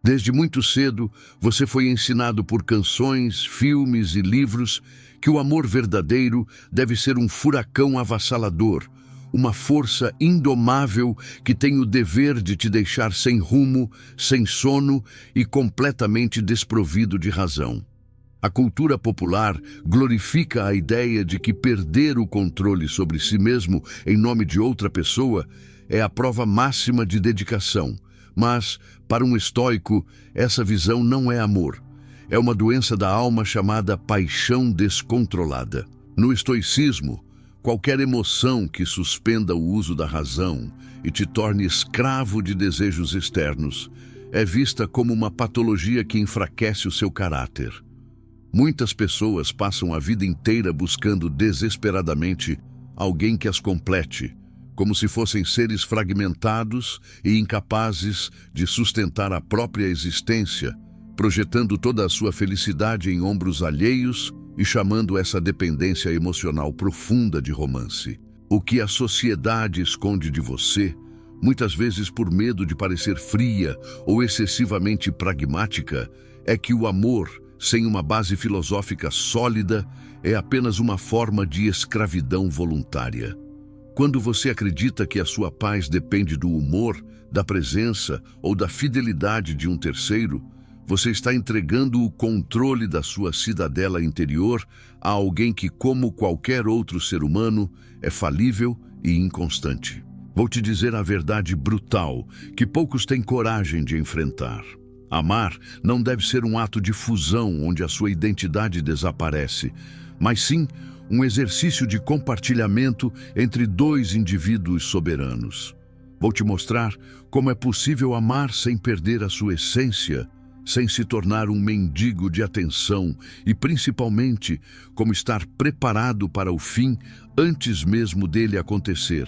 Desde muito cedo, você foi ensinado por canções, filmes e livros que o amor verdadeiro deve ser um furacão avassalador, uma força indomável que tem o dever de te deixar sem rumo, sem sono e completamente desprovido de razão. A cultura popular glorifica a ideia de que perder o controle sobre si mesmo em nome de outra pessoa é a prova máxima de dedicação. Mas, para um estoico, essa visão não é amor. É uma doença da alma chamada paixão descontrolada. No estoicismo, qualquer emoção que suspenda o uso da razão e te torne escravo de desejos externos é vista como uma patologia que enfraquece o seu caráter. Muitas pessoas passam a vida inteira buscando desesperadamente alguém que as complete, como se fossem seres fragmentados e incapazes de sustentar a própria existência, projetando toda a sua felicidade em ombros alheios e chamando essa dependência emocional profunda de romance. O que a sociedade esconde de você, muitas vezes por medo de parecer fria ou excessivamente pragmática, é que o amor, sem uma base filosófica sólida, é apenas uma forma de escravidão voluntária. Quando você acredita que a sua paz depende do humor, da presença ou da fidelidade de um terceiro, você está entregando o controle da sua cidadela interior a alguém que, como qualquer outro ser humano, é falível e inconstante. Vou te dizer a verdade brutal que poucos têm coragem de enfrentar. Amar não deve ser um ato de fusão onde a sua identidade desaparece, mas sim um exercício de compartilhamento entre dois indivíduos soberanos. Vou te mostrar como é possível amar sem perder a sua essência, sem se tornar um mendigo de atenção e, principalmente, como estar preparado para o fim antes mesmo dele acontecer,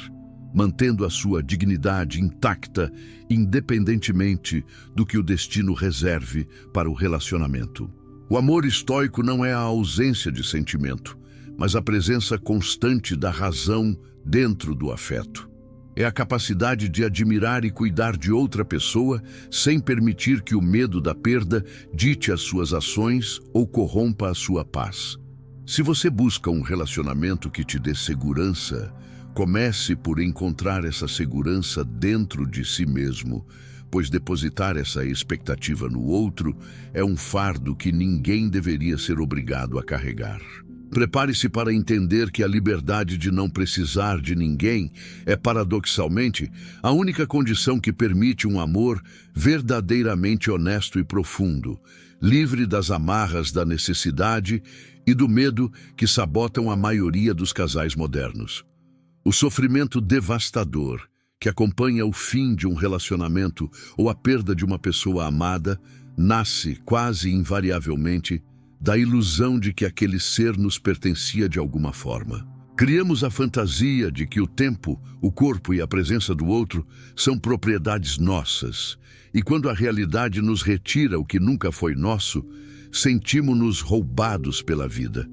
mantendo a sua dignidade intacta, independentemente do que o destino reserve para o relacionamento. O amor estoico não é a ausência de sentimento, mas a presença constante da razão dentro do afeto. É a capacidade de admirar e cuidar de outra pessoa sem permitir que o medo da perda dite as suas ações ou corrompa a sua paz. Se você busca um relacionamento que te dê segurança, comece por encontrar essa segurança dentro de si mesmo, pois depositar essa expectativa no outro é um fardo que ninguém deveria ser obrigado a carregar. Prepare-se para entender que a liberdade de não precisar de ninguém é, paradoxalmente, a única condição que permite um amor verdadeiramente honesto e profundo, livre das amarras da necessidade e do medo que sabotam a maioria dos casais modernos. O sofrimento devastador que acompanha o fim de um relacionamento ou a perda de uma pessoa amada nasce quase invariavelmente da ilusão de que aquele ser nos pertencia de alguma forma. Criamos a fantasia de que o tempo, o corpo e a presença do outro são propriedades nossas, e quando a realidade nos retira o que nunca foi nosso, sentimos-nos roubados pela vida.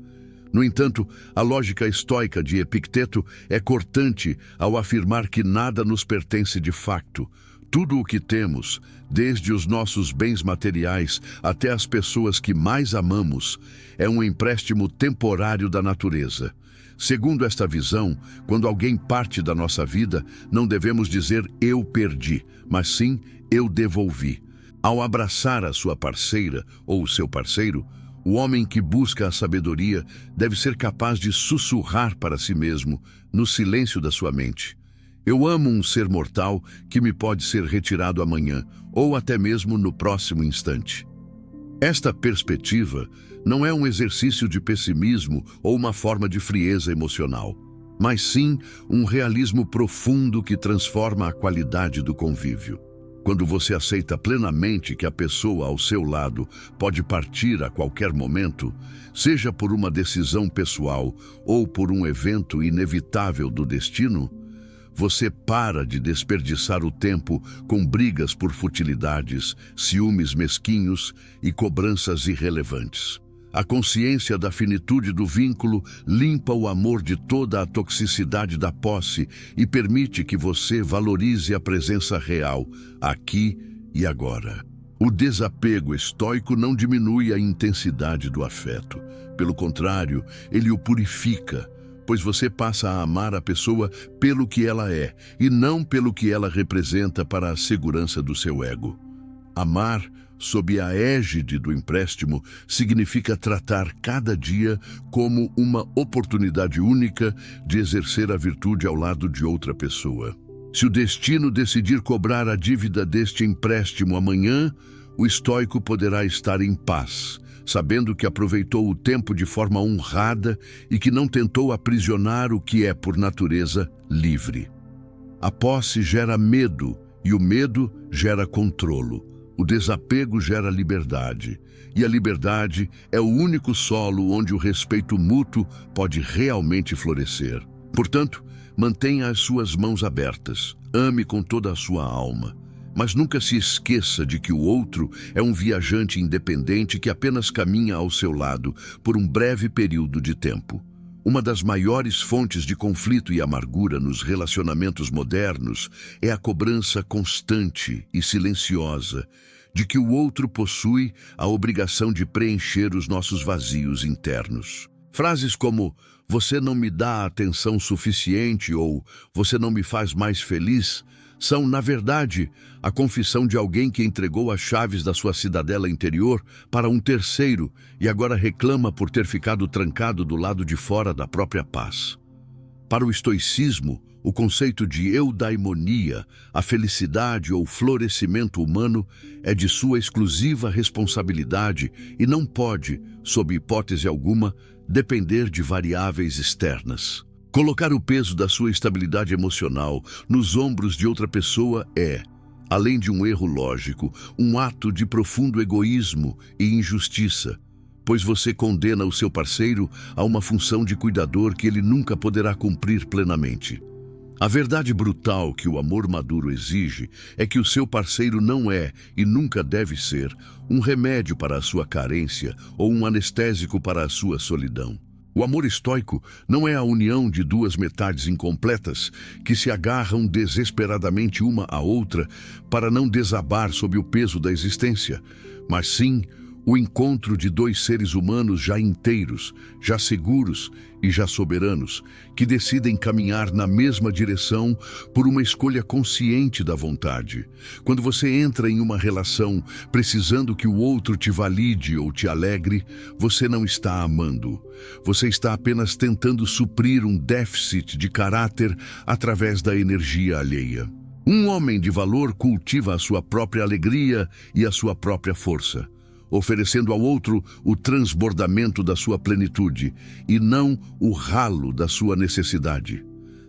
No entanto, a lógica estoica de Epicteto é cortante ao afirmar que nada nos pertence de facto. Tudo o que temos, desde os nossos bens materiais até as pessoas que mais amamos, é um empréstimo temporário da natureza. Segundo esta visão, quando alguém parte da nossa vida, não devemos dizer "eu perdi", mas sim "eu devolvi". Ao abraçar a sua parceira ou o seu parceiro, o homem que busca a sabedoria deve ser capaz de sussurrar para si mesmo, no silêncio da sua mente: "Eu amo um ser mortal que me pode ser retirado amanhã, ou até mesmo no próximo instante." Esta perspectiva não é um exercício de pessimismo ou uma forma de frieza emocional, mas sim um realismo profundo que transforma a qualidade do convívio. Quando você aceita plenamente que a pessoa ao seu lado pode partir a qualquer momento, seja por uma decisão pessoal ou por um evento inevitável do destino, você para de desperdiçar o tempo com brigas por futilidades, ciúmes mesquinhos e cobranças irrelevantes. A consciência da finitude do vínculo limpa o amor de toda a toxicidade da posse e permite que você valorize a presença real, aqui e agora. O desapego estoico não diminui a intensidade do afeto. Pelo contrário, ele o purifica, pois você passa a amar a pessoa pelo que ela é e não pelo que ela representa para a segurança do seu ego. Amar, sob a égide do empréstimo, significa tratar cada dia como uma oportunidade única de exercer a virtude ao lado de outra pessoa. Se o destino decidir cobrar a dívida deste empréstimo amanhã, o estoico poderá estar em paz, sabendo que aproveitou o tempo de forma honrada e que não tentou aprisionar o que é, por natureza, livre. A posse gera medo e o medo gera controlo. O desapego gera liberdade, e a liberdade é o único solo onde o respeito mútuo pode realmente florescer. Portanto, mantenha as suas mãos abertas, ame com toda a sua alma, mas nunca se esqueça de que o outro é um viajante independente que apenas caminha ao seu lado por um breve período de tempo. Uma das maiores fontes de conflito e amargura nos relacionamentos modernos é a cobrança constante e silenciosa de que o outro possui a obrigação de preencher os nossos vazios internos. Frases como "você não me dá atenção suficiente" ou "você não me faz mais feliz" são, na verdade, a confissão de alguém que entregou as chaves da sua cidadela interior para um terceiro e agora reclama por ter ficado trancado do lado de fora da própria paz. Para o estoicismo, o conceito de eudaimonia, a felicidade ou florescimento humano, é de sua exclusiva responsabilidade e não pode, sob hipótese alguma, depender de variáveis externas. Colocar o peso da sua estabilidade emocional nos ombros de outra pessoa é, além de um erro lógico, um ato de profundo egoísmo e injustiça, pois você condena o seu parceiro a uma função de cuidador que ele nunca poderá cumprir plenamente. A verdade brutal que o amor maduro exige é que o seu parceiro não é, e nunca deve ser, um remédio para a sua carência ou um anestésico para a sua solidão. O amor estoico não é a união de duas metades incompletas que se agarram desesperadamente uma à outra para não desabar sob o peso da existência, mas sim o encontro de dois seres humanos já inteiros, já seguros e já soberanos, que decidem caminhar na mesma direção por uma escolha consciente da vontade. Quando você entra em uma relação precisando que o outro te valide ou te alegre, você não está amando. Você está apenas tentando suprir um déficit de caráter através da energia alheia. Um homem de valor cultiva a sua própria alegria e a sua própria força, oferecendo ao outro o transbordamento da sua plenitude e não o ralo da sua necessidade.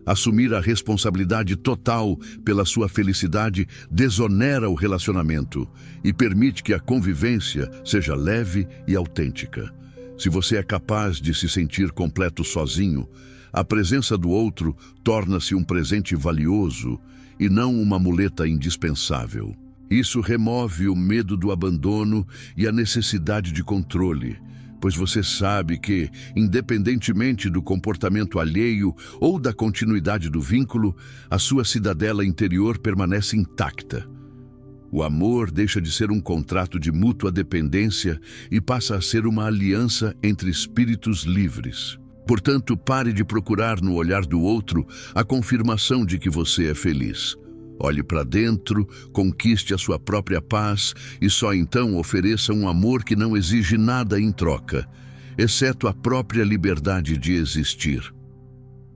Assumir a responsabilidade total pela sua felicidade desonera o relacionamento e permite que a convivência seja leve e autêntica. Se você é capaz de se sentir completo sozinho, a presença do outro torna-se um presente valioso e não uma muleta indispensável. Isso remove o medo do abandono e a necessidade de controle, pois você sabe que, independentemente do comportamento alheio ou da continuidade do vínculo, a sua cidadela interior permanece intacta. O amor deixa de ser um contrato de mútua dependência e passa a ser uma aliança entre espíritos livres. Portanto, pare de procurar no olhar do outro a confirmação de que você é feliz. Olhe para dentro, conquiste a sua própria paz e só então ofereça um amor que não exige nada em troca, exceto a própria liberdade de existir.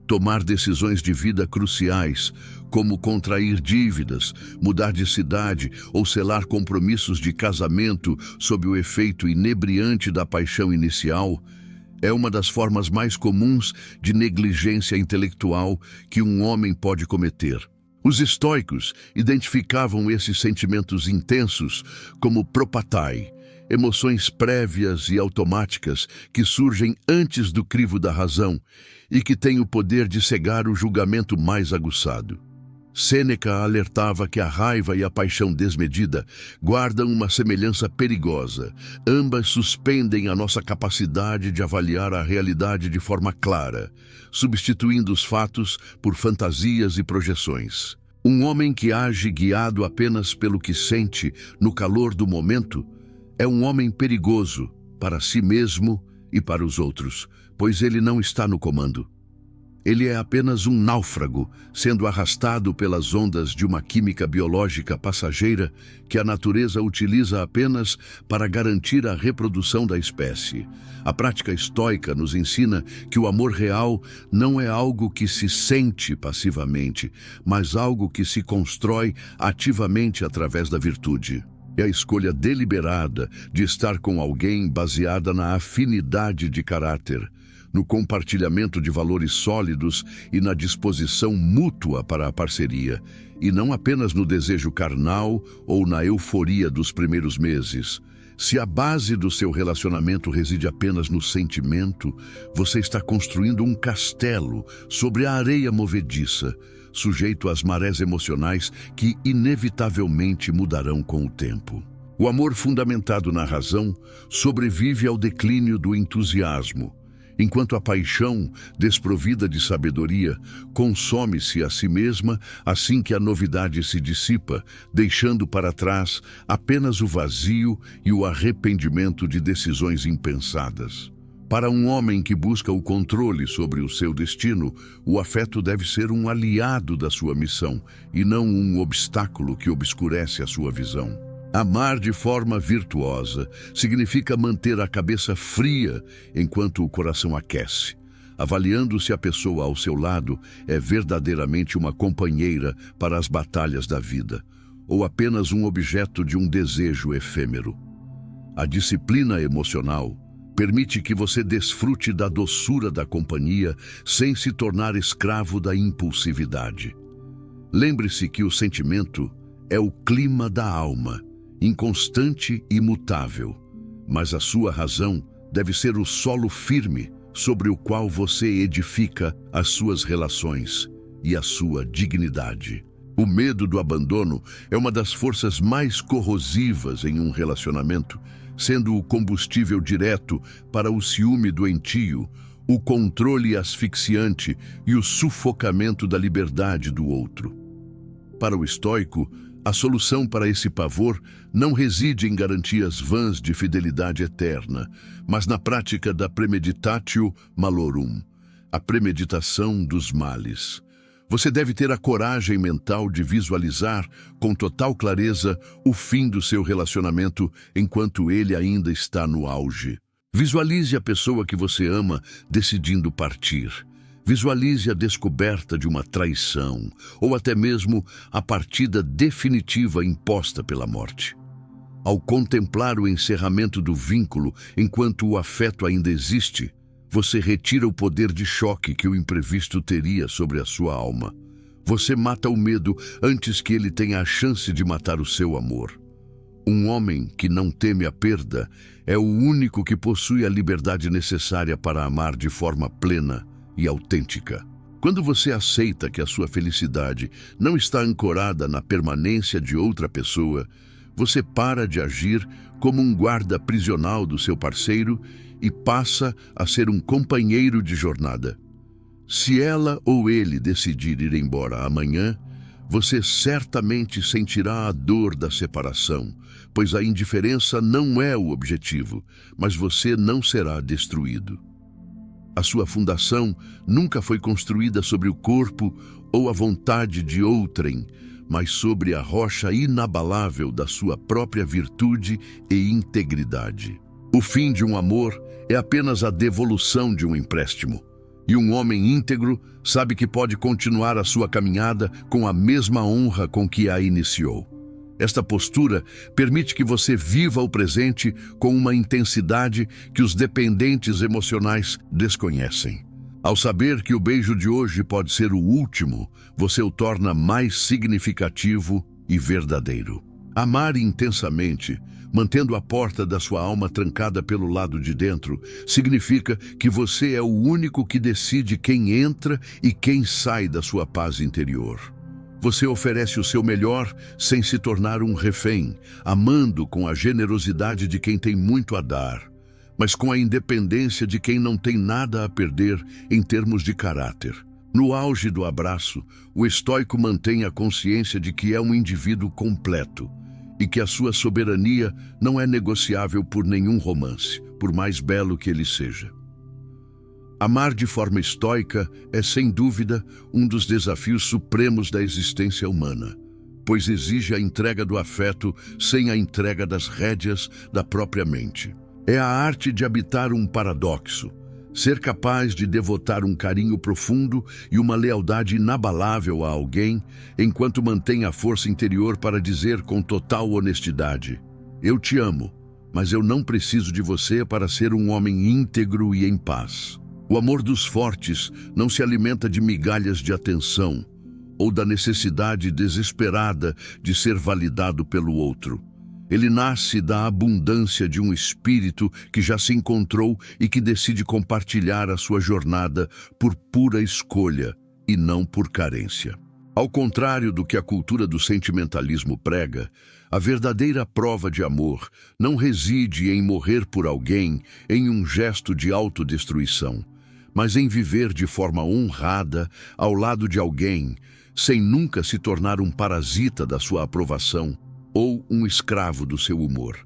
Tomar decisões de vida cruciais, como contrair dívidas, mudar de cidade ou selar compromissos de casamento sob o efeito inebriante da paixão inicial, é uma das formas mais comuns de negligência intelectual que um homem pode cometer. Os estoicos identificavam esses sentimentos intensos como propatai, emoções prévias e automáticas que surgem antes do crivo da razão e que têm o poder de cegar o julgamento mais aguçado. Sêneca alertava que a raiva e a paixão desmedida guardam uma semelhança perigosa. Ambas suspendem a nossa capacidade de avaliar a realidade de forma clara, substituindo os fatos por fantasias e projeções. Um homem que age guiado apenas pelo que sente no calor do momento é um homem perigoso para si mesmo e para os outros, pois ele não está no comando. Ele é apenas um náufrago, sendo arrastado pelas ondas de uma química biológica passageira que a natureza utiliza apenas para garantir a reprodução da espécie. A prática estoica nos ensina que o amor real não é algo que se sente passivamente, mas algo que se constrói ativamente através da virtude. É a escolha deliberada de estar com alguém baseada na afinidade de caráter, no compartilhamento de valores sólidos e na disposição mútua para a parceria, e não apenas no desejo carnal ou na euforia dos primeiros meses. Se a base do seu relacionamento reside apenas no sentimento, você está construindo um castelo sobre a areia movediça, sujeito às marés emocionais que inevitavelmente mudarão com o tempo. O amor fundamentado na razão sobrevive ao declínio do entusiasmo, enquanto a paixão, desprovida de sabedoria, consome-se a si mesma assim que a novidade se dissipa, deixando para trás apenas o vazio e o arrependimento de decisões impensadas. Para um homem que busca o controle sobre o seu destino, o afeto deve ser um aliado da sua missão e não um obstáculo que obscurece a sua visão. Amar de forma virtuosa significa manter a cabeça fria enquanto o coração aquece, avaliando se a pessoa ao seu lado é verdadeiramente uma companheira para as batalhas da vida, ou apenas um objeto de um desejo efêmero. A disciplina emocional permite que você desfrute da doçura da companhia sem se tornar escravo da impulsividade. Lembre-se que o sentimento é o clima da alma, inconstante e mutável, mas a sua razão deve ser o solo firme sobre o qual você edifica as suas relações e a sua dignidade. O medo do abandono é uma das forças mais corrosivas em um relacionamento, sendo o combustível direto para o ciúme doentio, o controle asfixiante e o sufocamento da liberdade do outro. Para o estoico, a solução para esse pavor não reside em garantias vãs de fidelidade eterna, mas na prática da premeditatio malorum, a premeditação dos males. Você deve ter a coragem mental de visualizar com total clareza o fim do seu relacionamento enquanto ele ainda está no auge. Visualize a pessoa que você ama decidindo partir. Visualize a descoberta de uma traição, ou até mesmo a partida definitiva imposta pela morte. Ao contemplar o encerramento do vínculo enquanto o afeto ainda existe, você retira o poder de choque que o imprevisto teria sobre a sua alma. Você mata o medo antes que ele tenha a chance de matar o seu amor. Um homem que não teme a perda é o único que possui a liberdade necessária para amar de forma plena e autêntica. Quando você aceita que a sua felicidade não está ancorada na permanência de outra pessoa, você para de agir como um guarda prisional do seu parceiro e passa a ser um companheiro de jornada. Se ela ou ele decidir ir embora amanhã, você certamente sentirá a dor da separação, pois a indiferença não é o objetivo, mas você não será destruído. A sua fundação nunca foi construída sobre o corpo ou a vontade de outrem, mas sobre a rocha inabalável da sua própria virtude e integridade. O fim de um amor é apenas a devolução de um empréstimo, e um homem íntegro sabe que pode continuar a sua caminhada com a mesma honra com que a iniciou. Esta postura permite que você viva o presente com uma intensidade que os dependentes emocionais desconhecem. Ao saber que o beijo de hoje pode ser o último, você o torna mais significativo e verdadeiro. Amar intensamente, mantendo a porta da sua alma trancada pelo lado de dentro, significa que você é o único que decide quem entra e quem sai da sua paz interior. Você oferece o seu melhor sem se tornar um refém, amando com a generosidade de quem tem muito a dar, mas com a independência de quem não tem nada a perder em termos de caráter. No auge do abraço, o estoico mantém a consciência de que é um indivíduo completo e que a sua soberania não é negociável por nenhum romance, por mais belo que ele seja. Amar de forma estoica é, sem dúvida, um dos desafios supremos da existência humana, pois exige a entrega do afeto sem a entrega das rédeas da própria mente. É a arte de habitar um paradoxo, ser capaz de devotar um carinho profundo e uma lealdade inabalável a alguém, enquanto mantém a força interior para dizer com total honestidade: eu te amo, mas eu não preciso de você para ser um homem íntegro e em paz. O amor dos fortes não se alimenta de migalhas de atenção ou da necessidade desesperada de ser validado pelo outro. Ele nasce da abundância de um espírito que já se encontrou e que decide compartilhar a sua jornada por pura escolha e não por carência. Ao contrário do que a cultura do sentimentalismo prega, a verdadeira prova de amor não reside em morrer por alguém em um gesto de autodestruição, mas em viver de forma honrada ao lado de alguém, sem nunca se tornar um parasita da sua aprovação ou um escravo do seu humor.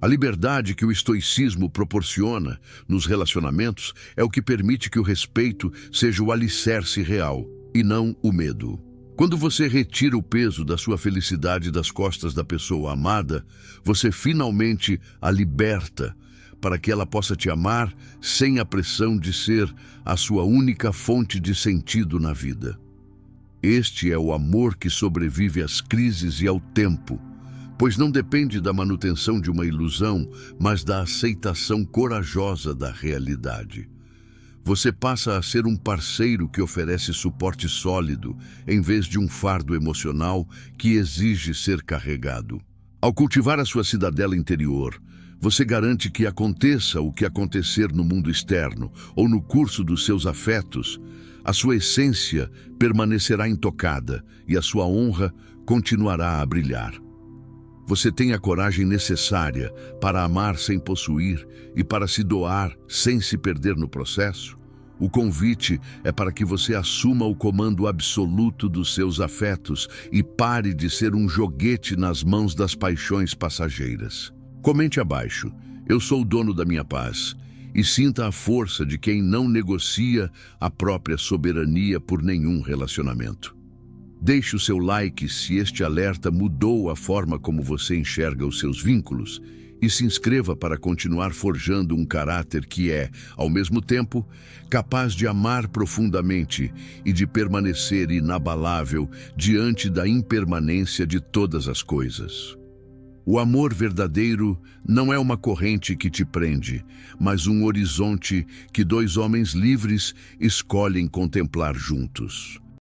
A liberdade que o estoicismo proporciona nos relacionamentos é o que permite que o respeito seja o alicerce real, e não o medo. Quando você retira o peso da sua felicidade das costas da pessoa amada, você finalmente a liberta para que ela possa te amar sem a pressão de ser a sua única fonte de sentido na vida. Este é o amor que sobrevive às crises e ao tempo, pois não depende da manutenção de uma ilusão, mas da aceitação corajosa da realidade. Você passa a ser um parceiro que oferece suporte sólido, em vez de um fardo emocional que exige ser carregado. Ao cultivar a sua cidadela interior, você garante que aconteça o que acontecer no mundo externo ou no curso dos seus afetos, a sua essência permanecerá intocada e a sua honra continuará a brilhar. Você tem a coragem necessária para amar sem possuir e para se doar sem se perder no processo? O convite é para que você assuma o comando absoluto dos seus afetos e pare de ser um joguete nas mãos das paixões passageiras. Comente abaixo: eu sou o dono da minha paz, e sinta a força de quem não negocia a própria soberania por nenhum relacionamento. Deixe o seu like se este alerta mudou a forma como você enxerga os seus vínculos e se inscreva para continuar forjando um caráter que é, ao mesmo tempo, capaz de amar profundamente e de permanecer inabalável diante da impermanência de todas as coisas. O amor verdadeiro não é uma corrente que te prende, mas um horizonte que dois homens livres escolhem contemplar juntos.